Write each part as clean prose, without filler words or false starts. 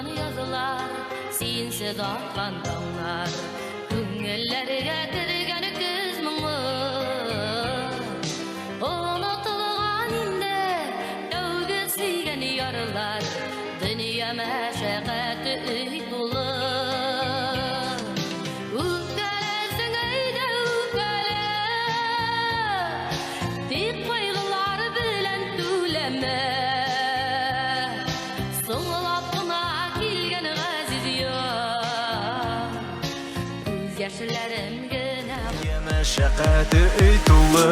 Yazılgan yazılar, sensiz atkan dağlar, Köngüllerge dirgen öküz muңu. Unutulgan inde, döwge suygan yarlar, Dünya meşakkatı öýt bolar. Ukalesin öýde ukale, Tek kaygılar bilen tüleme. Soňlapyna kilgen gaziz ýok, Göz ýaşlarym gene meşakkatı öýtüli.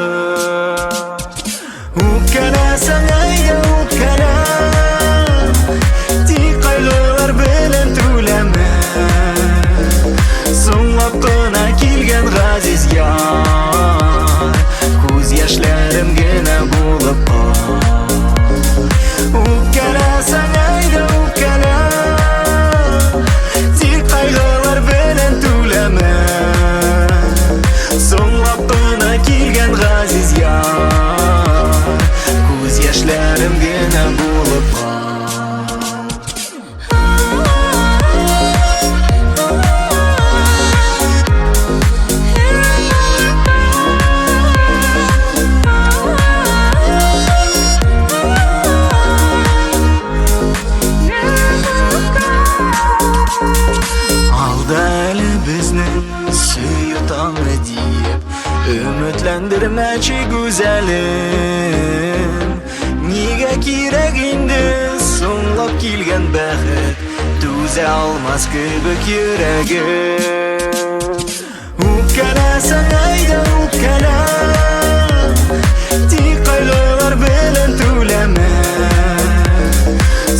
Ukalasan aýda ukala, Tek kaygılar bilen tüleme. Soňlapyna kilgen gaziz ýok, Göz ýaşlarym gene bolup kal. Ukalasan aýda ukala, Tek kaygılar bilen tüleme. Soňlapyna kilgen gaziz ýok, Göz ýaşlarym gene bolup kal. Tanrı deyip ümitlendirmeci güzelim. Niye kirek indi soňlap kilgen bäxet, Düze almaz kibik yüregim. Ukalasan aýda ukala, Tek kaygılar bilen tüleme.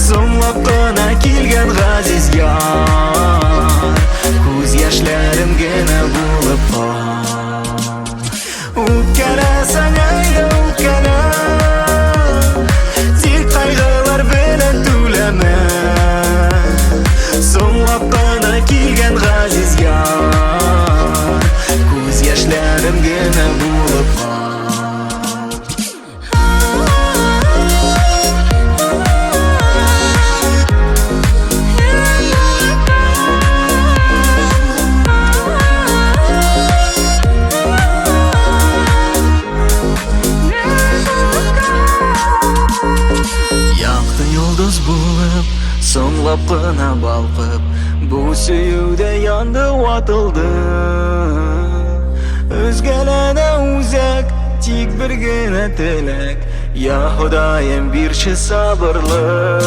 Soňlapyna kilgen gaziz ýok, Göz ýaşlarym gene bolup kal. Ukalasan aýda ukala, Tek kaygılar bilen tüleme. Soňlapyna kilgen gaziz ýok, Göz ýaşlarym gene bolup kal. Yıldız bulup, soňlapyna balkyp, Bu süýüde yandy watyldy. Özgelene uzak, tik birgine tilek, Ya Hudaýym birçi sabırlyk.